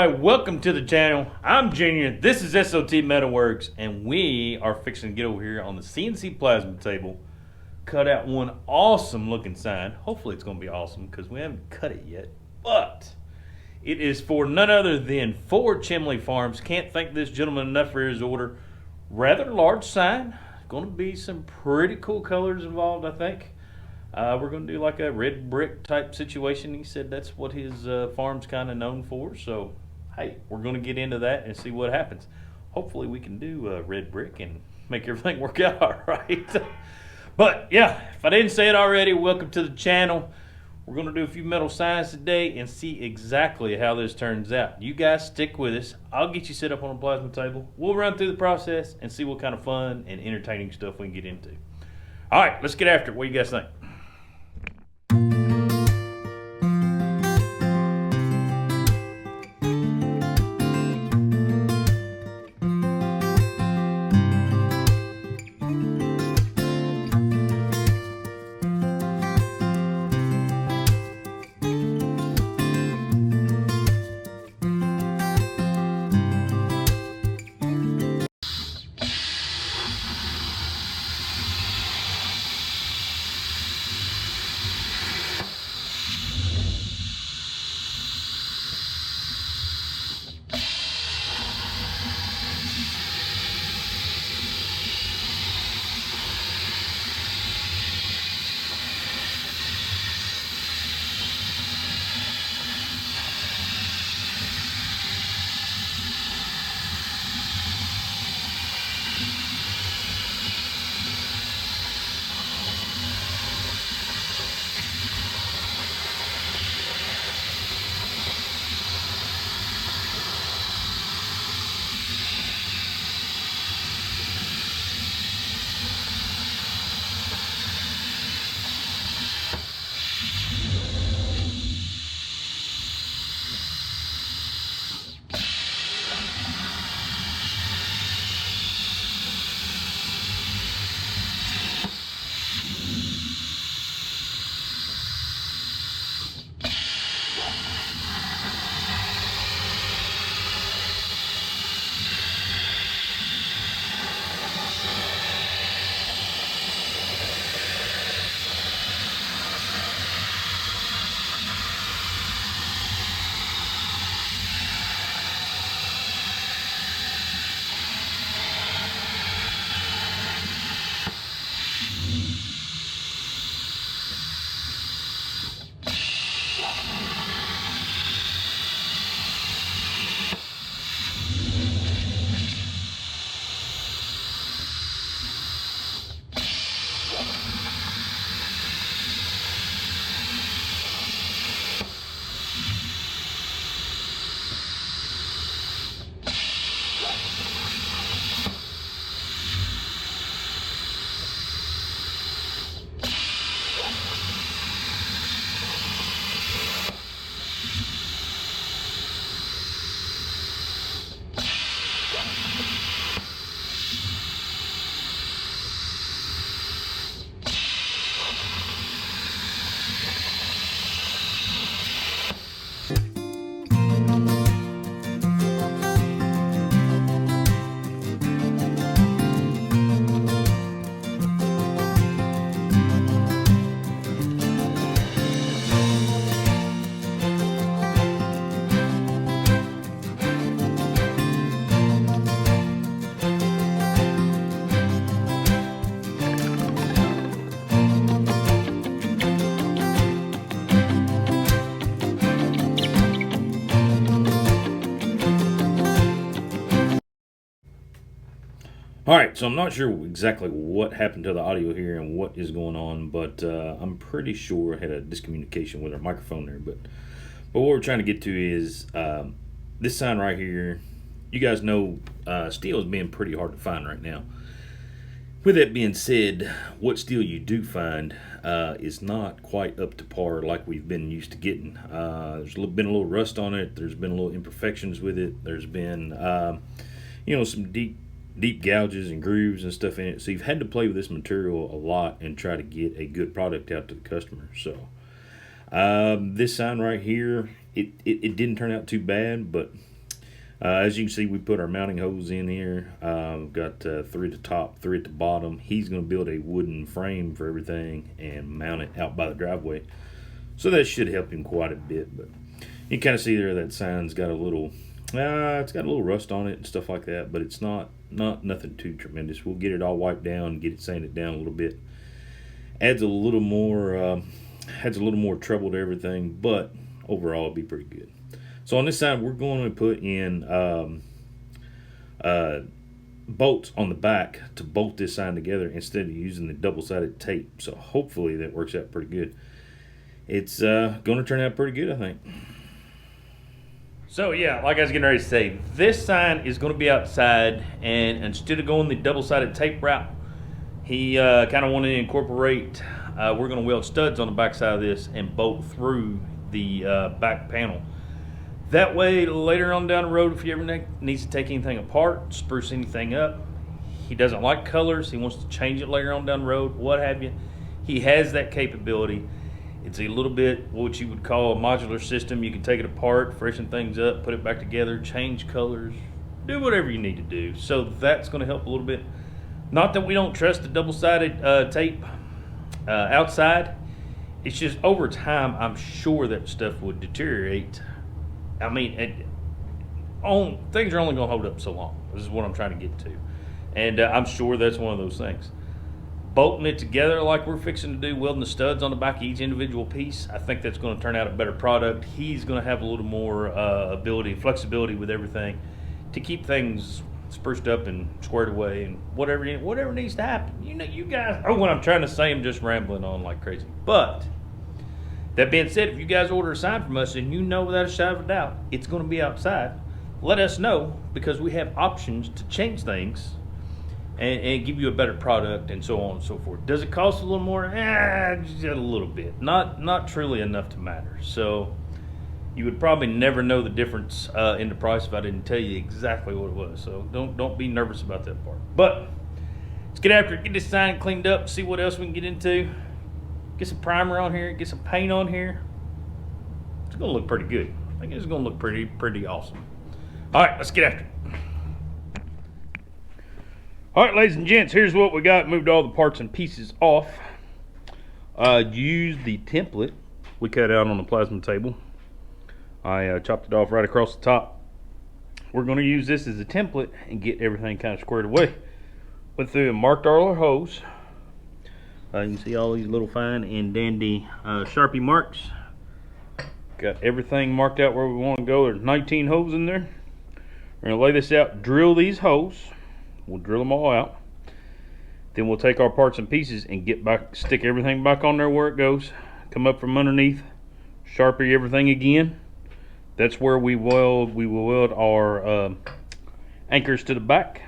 everybody, welcome to the channel. I'm Junior, this is S.O.T Metalworks, and we are fixing to get over here on the CNC plasma table, cut out one awesome looking sign. Hopefully it's going to be awesome because we haven't cut it yet, but it is for none other than 4 Chimney Farms. Can't thank this gentleman enough for his order. Rather large sign, going to be some pretty cool colors involved, I think. We're going to do like a red brick type situation. He said that's what his farm's kind of known for. So, hey, we're going to get into that and see what happens. Hopefully we can do red brick and make everything work out all right. But, yeah, if I didn't say it already, welcome to the channel. We're going to do a few metal signs today and see exactly how this turns out. You guys stick with us. I'll get you set up on a plasma table. We'll run through the process and see what kind of fun and entertaining stuff we can get into. All right, let's get after it. What do you guys think? All right, so I'm not sure exactly what happened to the audio here and what is going on, but I'm pretty sure I had a discommunication with our microphone there. But what we're trying to get to is this sign right here. You guys know steel is being pretty hard to find right now. With that being said, what steel you do find is not quite up to par like we've been used to getting. There's been a little rust on it. There's been a little imperfections with it. There's been, some deep gouges and grooves and stuff in it. So you've had to play with this material a lot and try to get a good product out to the customer. So this sign right here, it didn't turn out too bad, but As you can see, we put our mounting hose in here. We've got 3 at the top, 3 at the bottom. He's going to build a wooden frame for everything and mount it out by the driveway. So that should help him quite a bit. But you can kind of see there that sign's got a little, it's got a little rust on it and stuff like that. But it's not nothing too tremendous. We'll get it all wiped down, get it sanded down a little bit. Adds a little more trouble to everything, but overall it'll be pretty good. So on this side, we're going to put in bolts on the back to bolt this sign together instead of using the double-sided tape. So hopefully that works out pretty good. It's going to turn out pretty good, I think. So yeah, like I was getting ready to say, this sign is going to be outside, and instead of going the double-sided tape route, he kind of wanted to incorporate, we're going to weld studs on the back side of this and bolt through the back panel. That way, later on down the road, if he ever needs to take anything apart, spruce anything up, he doesn't like colors, he wants to change it later on down the road, what have you, he has that capability. It's a little bit what you would call a modular system. You can take it apart, freshen things up, put it back together, change colors, do whatever you need to do. So that's going to help a little bit. Not that we don't trust the double-sided tape outside. It's just over time, I'm sure that stuff would deteriorate. I mean, things are only going to hold up so long. This is what I'm trying to get to. And I'm sure that's one of those things. Bolting it together like we're fixing to do, welding the studs on the back of each individual piece, I think that's going to turn out a better product. He's going to have a little more flexibility with everything to keep things spruced up and squared away and whatever needs to happen. You know, you guys, what I'm trying to say, I'm just rambling on like crazy. But that being said, if you guys order a sign from us and you know without a shadow of a doubt it's going to be outside, let us know, because we have options to change things and give you a better product and so on and so forth. Does it cost a little more? Just a little bit. Not truly enough to matter. So you would probably never know the difference in the price if I didn't tell you exactly what it was. So don't be nervous about that part. But let's get after it, get this sign cleaned up, see what else we can get into. Get some primer on here, get some paint on here. It's gonna look pretty good. I think it's gonna look pretty awesome. All right, let's get after it. All right, ladies and gents, here's what we got. Moved all the parts and pieces off. Used the template we cut out on the plasma table. I chopped it off right across the top. We're gonna use this as a template and get everything kind of squared away. Went through and marked all our holes. You can see all these little fine and dandy Sharpie marks. Got everything marked out where we want to go. There's 19 holes in there. We're going to lay this out, drill these holes. We'll drill them all out. Then we'll take our parts and pieces and stick everything back on there where it goes. Come up from underneath, Sharpie everything again. That's where we will weld our anchors to the back,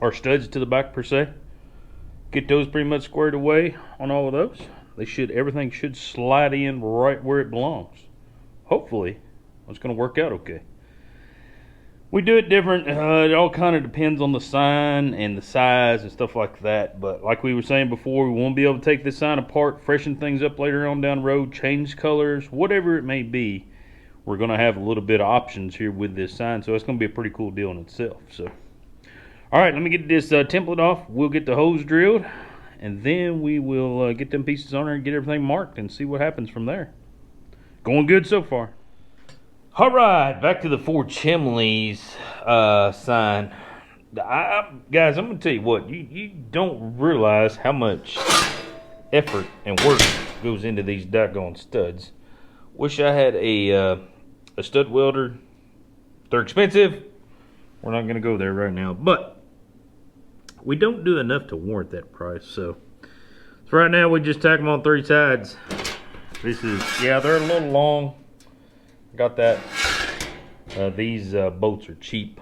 or studs to the back per se. Get those pretty much squared away on all of those. Everything should slide in right where it belongs. Hopefully, it's going to work out okay. We do it different. It all kind of depends on the sign and the size and stuff like that. But like we were saying before, we won't be able to take this sign apart, freshen things up later on down the road, change colors, whatever it may be. We're going to have a little bit of options here with this sign, so it's going to be a pretty cool deal in itself. So. All right, let me get this template off. We'll get the hose drilled, and then we will get them pieces on there and get everything marked and see what happens from there. Going good so far. All right, back to the Four Chimneys sign. Guys, I'm going to tell you what, you don't realize how much effort and work goes into these doggone studs. Wish I had a stud welder. They're expensive. We're not going to go there right now, but we don't do enough to warrant that price. So right now we just tack them on 3 sides. Yeah, they're a little long. Got that. These bolts are cheap.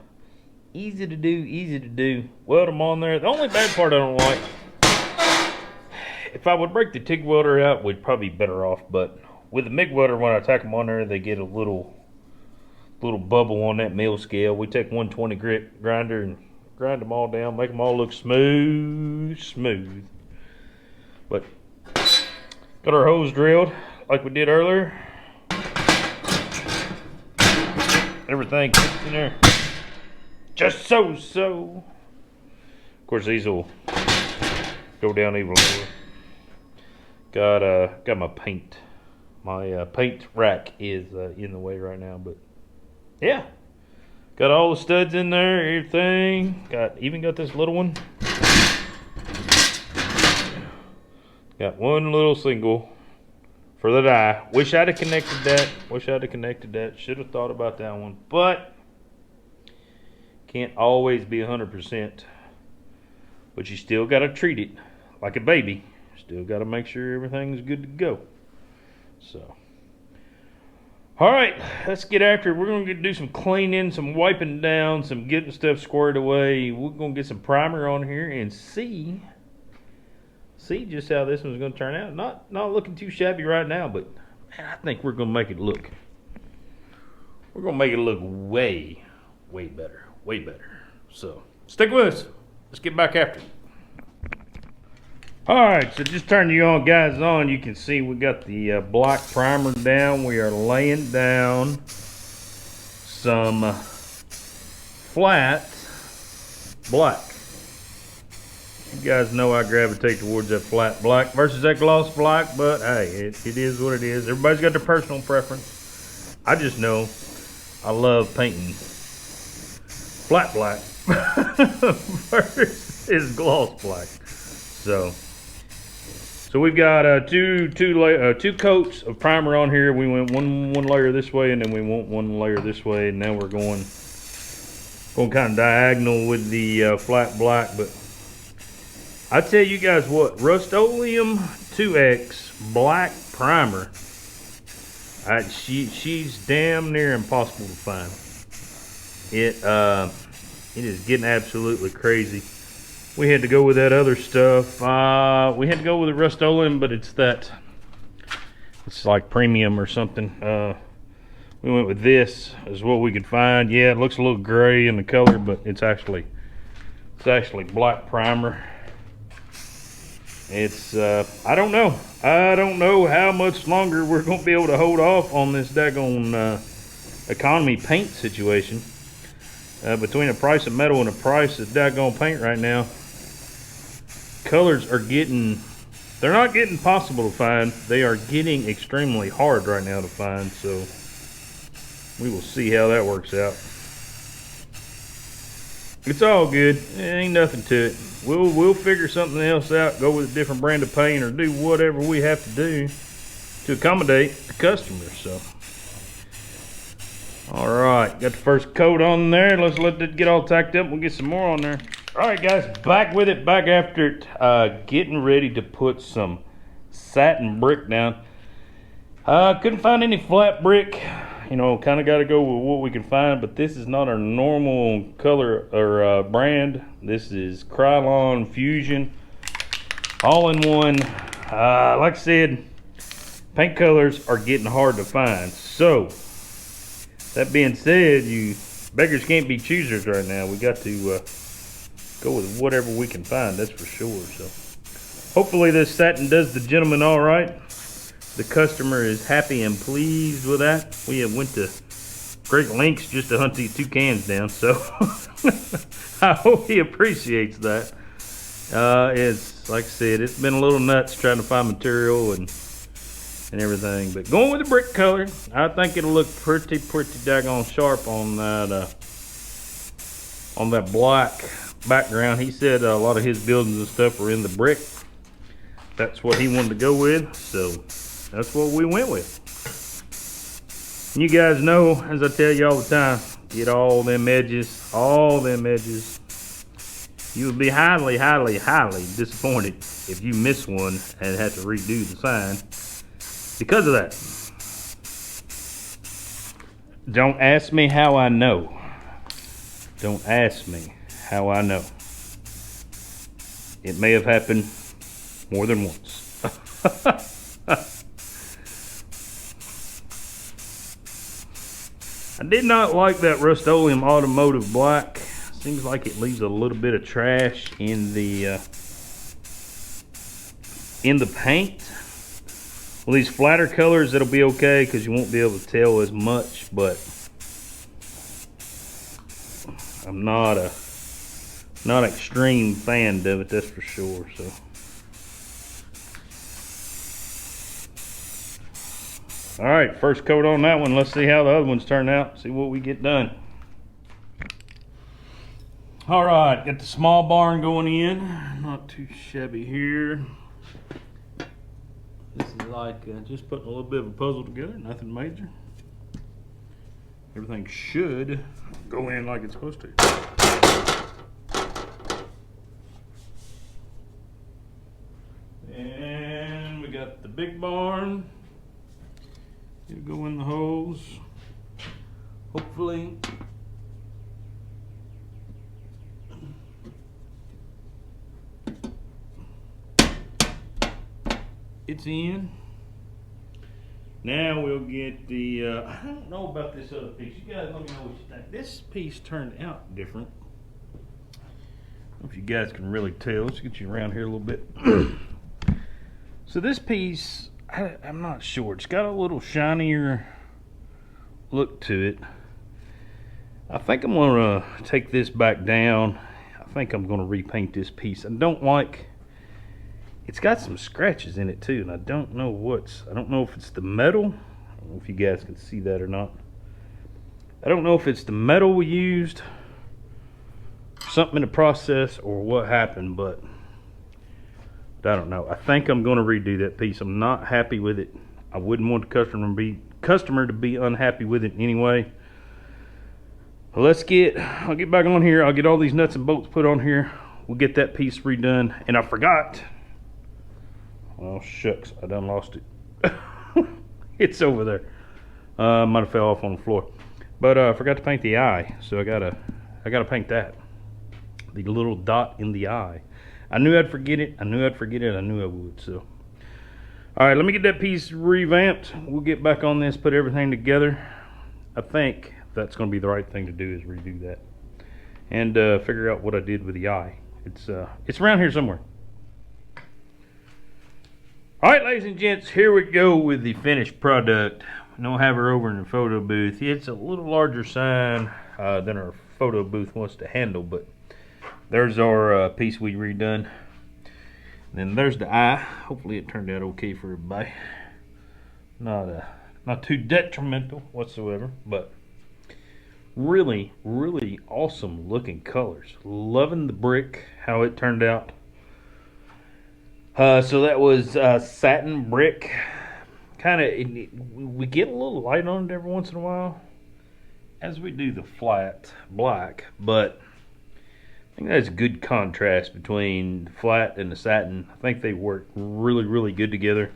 Easy to do. Weld them on there. The only bad part I don't like, if I would break the TIG welder out, we'd probably be better off. But with the MIG welder, when I tack them on there, they get a little bubble on that mill scale. We take 120 grit grinder and grind them all down, make them all look smooth. But got our hose drilled like we did earlier. everything fits in there. Just so. Of course, these will go down even lower. Got my paint. My paint rack is in the way right now, but yeah. Got all the studs in there, everything. Even got this little one. Got one little single for the die. Wish I'd have connected that. Should have thought about that one, but can't always be 100%. But you still got to treat it like a baby. Still got to make sure everything's good to go. So, all right, let's get after it. We're going to do some cleaning, some wiping down, some getting stuff squared away. We're going to get some primer on here and see just how this one's going to turn out. Not looking too shabby right now, but man, I think we're going to make it look. We're going to make it look way better, way better. So stick with us. Let's get back after it. All right, so just turn you on, guys, on. You can see we got the black primer down. We are laying down some flat black. You guys know I gravitate towards that flat black versus that gloss black, but hey, it is what it is. Everybody's got their personal preference. I just know I love painting flat black versus gloss black. So we've got two coats of primer on here. We went one layer this way, and then we went one layer this way, and now we're going kind of diagonal with the flat black. But I tell you guys what, Rust-Oleum 2X black primer, she's damn near impossible to find. It is getting absolutely crazy. We had to go with that other stuff. We had to go with the Rust-Oleum, but it's like premium or something. We went with this is what we could find. Yeah, it looks a little gray in the color, but it's actually black primer. It's I don't know how much longer we're gonna be able to hold off on this daggone economy paint situation. Between the price of metal and the price of daggone paint right now, colors are they're not getting possible to find. They are getting extremely hard right now to find. So we will see how that works out. It's all good. There ain't nothing to it. We'll figure something else out. Go with a different brand of paint, or do whatever we have to do to accommodate the customers. So, all right, got the first coat on there. Let's let it get all tacked up. We'll get some more on there. All right, guys, back with it, back after it. Getting ready to put some satin brick down. Couldn't find any flat brick. You know, kind of got to go with what we can find, but this is not our normal color or brand. This is Krylon Fusion, all in one. Like I said, paint colors are getting hard to find. So, that being said, you beggars can't be choosers right now. We got to go with whatever we can find, that's for sure. So, hopefully this satin does the gentleman all right. The customer is happy and pleased with that. We have went to great lengths just to hunt these two cans down, so I hope he appreciates that. It's like I said, it's been a little nuts trying to find material and everything, but going with the brick color, I think it'll look pretty daggone sharp on that black background. He said a lot of his buildings and stuff were in the brick. That's what he wanted to go with, so that's what we went with. You guys know, as I tell you all the time, get all them edges. You would be highly disappointed if you miss one and had to redo the sign because of that. Don't ask me how I know. Don't ask me how I know. It may have happened more than once. I did not like that Rust-Oleum Automotive Black. Seems like it leaves a little bit of trash in the paint. Well, these flatter colors, it'll be okay because you won't be able to tell as much, but I'm not an extreme fan of it, that's for sure. So. All right, first coat on that one. Let's see how the other ones turn out. See what we get done. All right, got the small barn going in. Not too shabby here. This is like just putting a little bit of a puzzle together. Nothing major. Everything should go in like it's supposed to. And we got the big barn. It'll go in the holes. Hopefully. It's in. Now we'll get the, I don't know about this other piece. You guys let me know what you think. This piece turned out different. I don't know if you guys can really tell. Let's get you around here a little bit. So this piece, I'm not sure. It's got a little shinier look to it. I think I'm gonna take this back down. I think I'm gonna repaint this piece. I don't like, it's got some scratches in it too, and I don't know if it's the metal. I don't know if you guys can see that or not. I don't know if it's the metal we used, something in the process, or what happened, but I don't know. I think I'm going to redo that piece. I'm not happy with it. I wouldn't want the customer to be unhappy with it anyway. I'll get back on here. I'll get all these nuts and bolts put on here. We'll get that piece redone. And I forgot. Oh shucks, I done lost it. It's over there. Might have fell off on the floor. But I forgot to paint the eye, so I gotta paint that. The little dot in the eye. I knew I'd forget it. I knew I would. So, all right, let me get that piece revamped. We'll get back on this, put everything together. I think that's going to be the right thing to do, is redo that and figure out what I did with the eye. It's around here somewhere. All right, ladies and gents, here we go with the finished product. I don't have her over in the photo booth. It's a little larger sign than our photo booth wants to handle, but there's our piece we redone. And then there's the eye. Hopefully it turned out okay for everybody. Not too detrimental whatsoever, but really, really awesome looking colors. Loving the brick, how it turned out. So that was satin brick. We get a little light on it every once in a while, as we do the flat black, but I think that's a good contrast between the flat and the satin. I think they work really, really good together.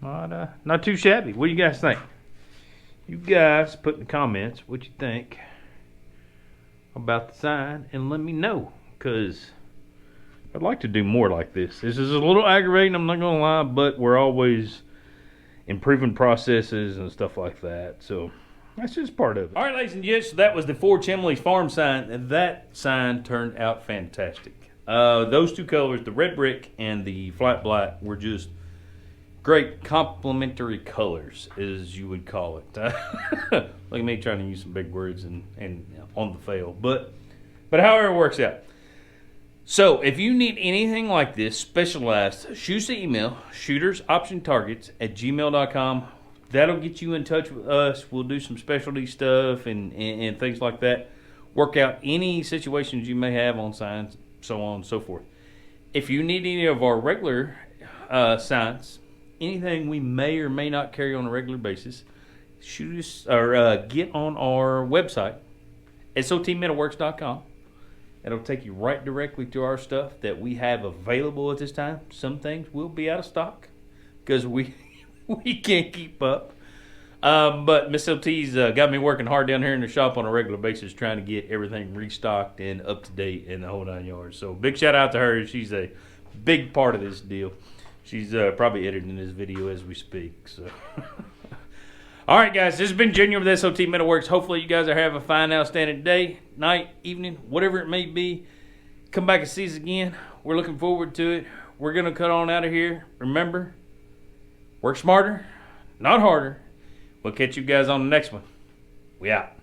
Not too shabby. What do you guys think? You guys put in the comments what you think about the sign and let me know, because I'd like to do more like this. This is a little aggravating, I'm not gonna lie, but we're always improving processes and stuff like that. So that's just part of it. All right, ladies and gents, so that was the Chimney Farm sign, and that sign turned out fantastic. Those two colors, the red brick and the flat black, were just great complementary colors, as you would call it. Look at me trying to use some big words and on the fail, but however it works out. So if you need anything like this specialized, shoot us an email, shootersoptiontargets@gmail.com. That'll get you in touch with us. We'll do some specialty stuff and things like that. Work out any situations you may have on signs, so on and so forth. If you need any of our regular signs, anything we may or may not carry on a regular basis, shoot us or get on our website, S.O.T.metalworks.com. It'll take you right directly to our stuff that we have available at this time. Some things will be out of stock because we can't keep up. But Miss O.T.'s got me working hard down here in the shop on a regular basis trying to get everything restocked and up to date in the whole 9 yards. So big shout out to her. She's a big part of this deal. She's probably editing this video as we speak. So, all right, guys, this has been Junior with S.O.T. Metalworks. Hopefully you guys are having a fine, outstanding day, night, evening, whatever it may be. Come back and see us again. We're looking forward to it. We're going to cut on out of here. Remember, work smarter, not harder. We'll catch you guys on the next one. We out.